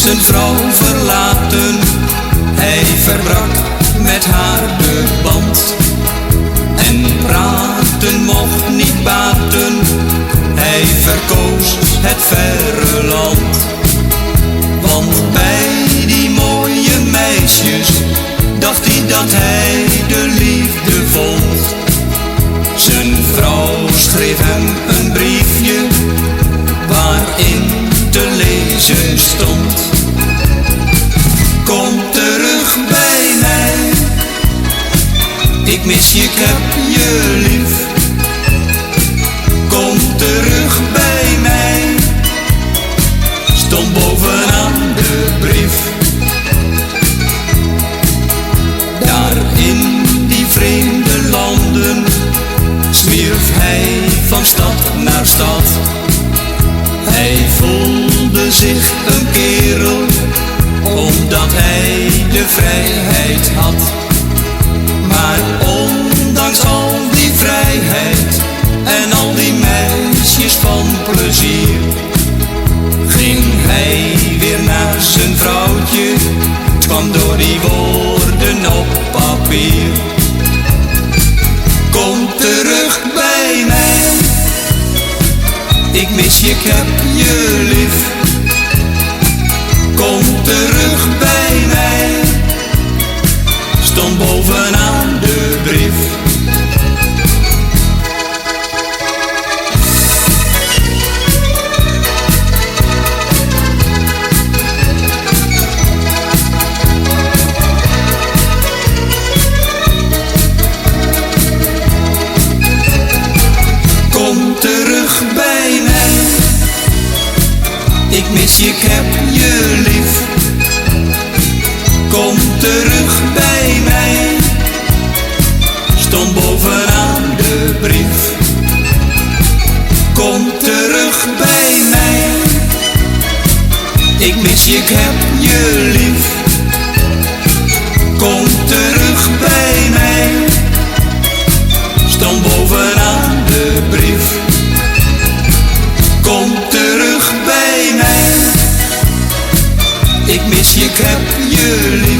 zijn vrouw verlaten. Hij verbrak met haar de band. En praten mocht niet baten. Hij verkoos het verre land. Want bij die mooie meisjes dacht hij dat hij de liefde vond. Zijn vrouw schreef hem een briefje waarin te lezen stond: kom terug bij mij, ik mis je, ik heb je lief. Kom terug bij mij, stond bovenaan de brief. Daar in die vreemde landen zwierf hij van stad naar stad. Hij voelde zich een kerel, omdat hij de vrijheid had. Maar ondanks al die vrijheid en al die meisjes van plezier, ging hij weer naar zijn vrouwtje. Het kwam door die woorden op papier: kom terug bij mij, ik mis je, ik heb je lief. Kom terug bij mij, stond bovenaan de brief. Kom terug bij mij, ik mis je, ik heb je lief. Kom terug bij mij, stond bovenaan de brief. Kom terug bij mij, ik mis je, ik heb je lief. Kom terug bij mij, stond bovenaan de brief. Kom terug bij mij, ik mis je, ik heb je lief.